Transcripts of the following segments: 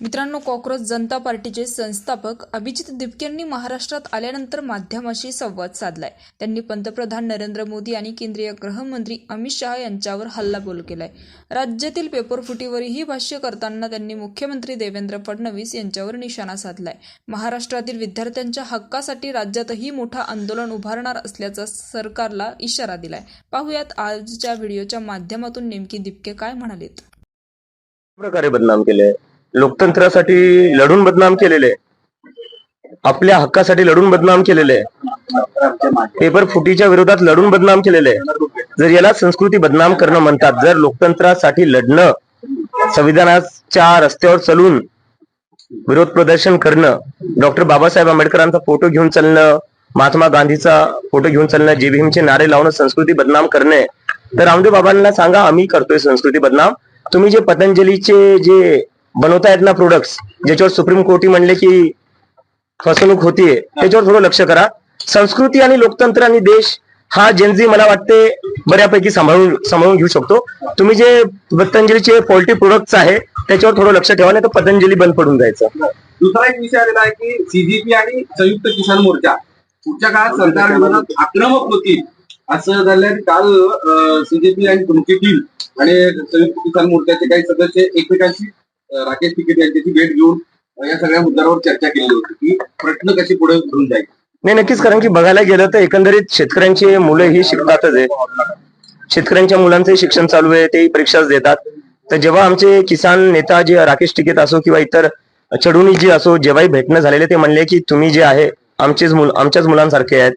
मित्रांनो, कॉक्रोच जनता पार्टीचे संस्थापक अभिजित दिपकेंनी महाराष्ट्रात आल्यानंतर माध्यमांशी संवाद साधलाय. त्यांनी पंतप्रधान नरेंद्र मोदी आणि केंद्रीय गृहमंत्री अमित शहा यांच्यावर हल्लाबोल केलाय. राज्यातील पेपरफुटीवरही भाष्य करताना त्यांनी मुख्यमंत्री देवेंद्र फडणवीस यांच्यावर निशाणा साधलाय. महाराष्ट्रातील विद्यार्थ्यांच्या हक्कासाठी राज्यातही मोठा आंदोलन उभारणार असल्याचा सरकारला इशारा दिलाय. पाहुयात आजच्या व्हिडिओच्या माध्यमातून नेमकी दिपके काय म्हणालेत. प्रकारे बदनाम केले, लोकतंत्रासाठी लढून बदनाम केलेले, आपल्या हक्कासाठी लढून बदनाम केलेले, पेपर फुटीच्या विरोधात लढून बदनाम केलेले. जर याला संस्कृती बदनाम करणं म्हणतात, जर लोकतंत्रासाठी लढणं, संविधानाच्या रस्त्यावर चलून विरोध प्रदर्शन करणं, डॉक्टर बाबासाहेब आंबेडकरांचा फोटो घेऊन चालणं, महात्मा गांधीचा फोटो घेऊन चालणं, जय भीमचे नारे लावणं संस्कृती बदनाम करणे, तर रामदेव बाबांना सांगा आम्ही करतोय संस्कृती बदनाम. तुम्ही जे पतंजलीचे जे बनवतायत ना प्रोडक्ट्स, ज्याच्यावर सुप्रीम कोर्टी म्हणले की फसवणूक होतीये, त्याच्यावर थोडं लक्ष करा. संस्कृती आणि लोकतंत्र आणि देश हा जेनझी मला वाटते बऱ्यापैकी सांभाळून घेऊ शकतो. तुम्ही जे पतंजलीचे पोल्ट्री प्रोडक्ट्स आहे त्याच्यावर थोडं लक्ष ठेवा, नाही तर पतंजली बंद पडून जायचं. दुसरा एक विषय आलेला आहे की सीजीपी आणि संयुक्त किसान मोर्चा पुढच्या काळात सरकार विरोधात आक्रमक होतील असं झालं. काल सीजेपी आणि तुमची टीम आणि संयुक्त किसान मोर्चाचे काही सदस्य एकमेकांशी राकेश टिकेत यांच्याची भेट घेऊन या सगळ्या मुद्द्यांवर चर्चा केली होती की प्रश्न कशी पुढे घेऊन जाईल. नाही, नक्कीच. कारण की बघायला गेलं तर एकंदरीत शेतकऱ्यांची मुलं ही शिकतातच आहे. शेतकऱ्यांच्या मुलांचंही शिक्षण चालू आहे, तेही परीक्षाच देतात. तर जेव्हा आमचे किसान नेता जे राकेश टिकेत असो किंवा इतर चढुनी जी असो, जेव्हाही भेटणं झालेले ते म्हणले की तुम्ही जे आहे आमच्याच मुलांसारखे आहेत.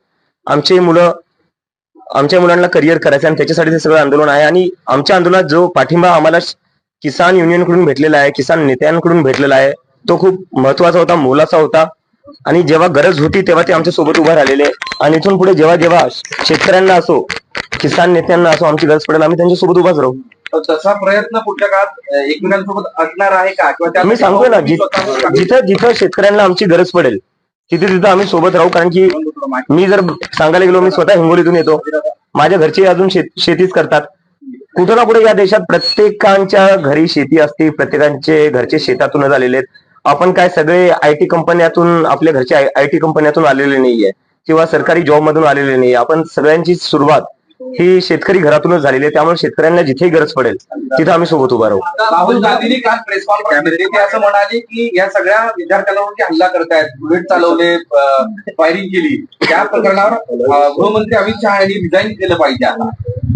आमच्या मुलांना करिअर करायचं आणि त्याच्यासाठी ते सगळं आंदोलन आहे. आणि आमच्या आंदोलनात जो पाठिंबा आम्हाला किसान युनियनकडून भेटलेला आहे, किसान नेत्यांकडून भेटलेला आहे, तो खूप महत्वाचा होता, मोलाचा होता. आणि जेव्हा गरज होती तेव्हा ते आमच्या सोबत उभा राहिलेले. आणि इथून पुढे जेव्हा शेतकऱ्यांना असो, किसान नेत्यांना असो आमची गरज पडेल, आम्ही त्यांच्या सोबत उभाच राहू. तसा प्रयत्न पुढच्या काळात एकमेकांसोबत असणार आहे का? किंवा मी सांगतोय ना, जिथं शेतकऱ्यांना आमची गरज पडेल तिथे आम्ही सोबत राहू. कारण की मी जर सांगायला गेलो, मी स्वतः हिंगोलीतून येतो, माझ्या घरचे अजून शेतीच करतात. कुठं ना कुठे या देशात प्रत्येकांच्या घरी शेती असते, प्रत्येकांचे घरचे शेतातूनच आलेले आहेत. आपण काय सगळे आयटी कंपन्यातून, आपल्या घरच्या आयटी कंपन्यातून आलेले नाहीये किंवा सरकारी जॉब मधून आलेले नाही. आपण सगळ्यांची सुरुवात ही शेतकरी घरातूनच झालेली आहे. त्यामुळे शेतकऱ्यांना जिथेही गरज पडेल तिथे आम्ही सोबत उभा राहू. राहुल गांधींनी काल प्रेस कॉन्फरन्स केली, ते असं म्हणाले की या सगळ्या विद्यार्थ्यांवर हल्ला करतायत, बुलेट चालवले, फायरिंग केली, त्या प्रकरणावर गृहमंत्री अमित शहा यांनी रिझाईन केलं पाहिजे आता.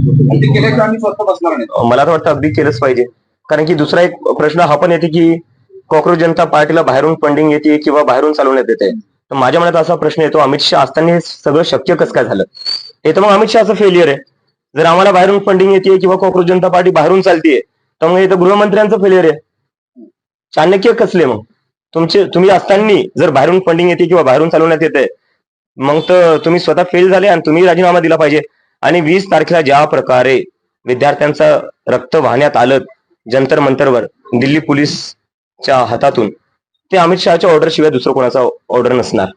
ते केल्याशिवाय आम्ही स्वस्त बसणार नाही. मला तर वाटतं अगदी केलंच पाहिजे. कारण की दुसरा एक प्रश्न हा पण येते की कॉक्रोच जनता पार्टीला बाहेरून फंडिंग येते किंवा बाहेरून चालवण्यात येते. तर माझ्या मनात असा प्रश्न येतो, अमित शहा असताना हे सगळं शक्य कसं काय झालं? हे तर मग अमित शहाचं फेलियर आहे. जर आम्हाला बाहेरून फंडिंग येते किंवा कॉक्रोच जनता पार्टी बाहेरून चालतीये तर मग हे तर गृहमंत्र्यांचं फेलियर आहे. चाणक्य कसले मग? तुम्ही असताना जर बाहेरून फंडिंग येते किंवा बाहेरून चालवण्यात येते, मग तर तुम्ही स्वतः फेल झाले आणि तुम्ही राजीनामा दिला पाहिजे. आणि 20 तारखेला ज्या प्रकारे विद्यार्थ्यांचं रक्त वाहण्यात आलं जंतर मंतरवर दिल्ली पोलीसच्या हातातून, ते अमित शहाच्या ऑर्डर शिवाय दुसरं कोणाचा ऑर्डर नसणार.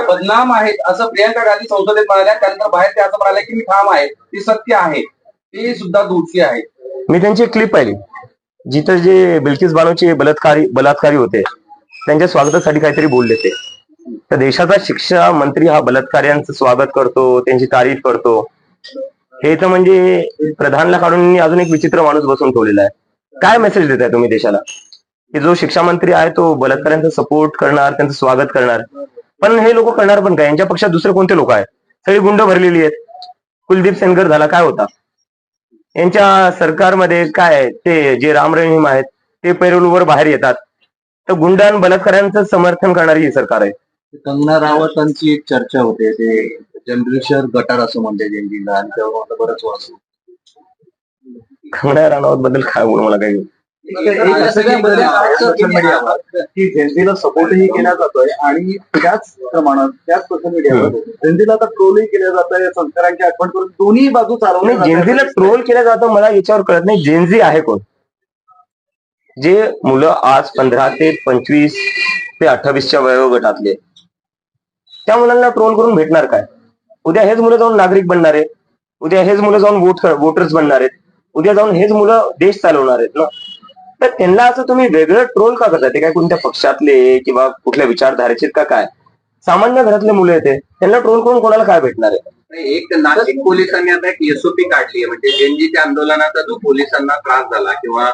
बदनाम आहेत असं प्रियंका गांधी संसदेत म्हणाल्या, त्यानंतर बाहेर ते असं म्हणाले की मी ठाम आहे, ते सत्य आहे, ते सुद्धा दोषी आहे. मी त्यांची क्लिप पाहिली जिथं जे बिल्किस बानोचे बलात्कारी होते त्यांच्या स्वागतासाठी काहीतरी बोलले ते. तर देशाचा शिक्षा मंत्री हा बलात्कार्यांचं स्वागत करतो, त्यांची तारीफ करतो. हे तर म्हणजे प्रधानला काढून अजून एक विचित्र माणूस बसून ठेवलेला आहे. काय मेसेज देताय तुम्ही देशाला की जो शिक्षा मंत्री आहे तो बलात्कारांचा सपोर्ट करणार, त्यांचं स्वागत करणार? पण हे लोक करणार पण काय? यांच्या पक्षात दुसरे कोणते लोक आहेत? सगळी गुंड भरलेली आहेत. कुलदीप सेनगर झाला, काय होता यांच्या सरकारमध्ये? काय ते जे राम रहीम आहेत ते पैरोलवर बाहेर येतात. तर गुंड आणि बलात्कारांचं समर्थन करणारी ही सरकार आहे. कंगना रावतांची एक चर्चा होते, ते जनरेशन गटार असं म्हणते जेनजीला, आणि तेव्हा बरंच वाचू. कंगना राणावत बद्दल काय बोलू मला काही की जेनजीला सपोर्टही केला जातोय आणि त्याच प्रमाणात त्याच सोशल मीडियावर जेनजीला आता ट्रोलही केलं जात आहे, संस्कारांची आठवण करून दोन्ही बाजू चालवणे. जेनझीला ट्रोल केलं जातं मला याच्यावर कळत नाही. जेनझी आहे कोण? जे मुलं आज 15 ते 25 ते 28च्या वयोगटातले, त्या मुलांना ट्रोल करून भेटणार काय? उद्या हेच मुलं जाऊन नागरिक बनणार आहेत, उद्या हेच मुलं जाऊन वोटर्स बनणार आहेत, उद्या जाऊन हेच मुलं देश चालवणार आहेत ना. तर त्यांना असं तुम्ही वेगळं ट्रोल का करता? ते काय कोणत्या पक्षातले किंवा कुठल्या विचारधारेचे का काय? सामान्य घरातले मुलं येते, त्यांना ट्रोल करून कोणाला काय भेटणार आहे? एक नाशिक पोलिसांनी आता एक एसओपी काढली आहे, म्हणजे जेनजीच्या आंदोलनाचा जो पोलिसांना त्रास झाला किंवा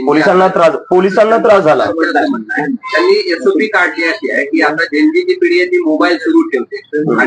पोलिसांना त्रास झाला. त्यांनी एसओपी काढली अशी आहे की आता जेनजीची पिढी आहे ती मोबाईल सुरू ठेवते आणि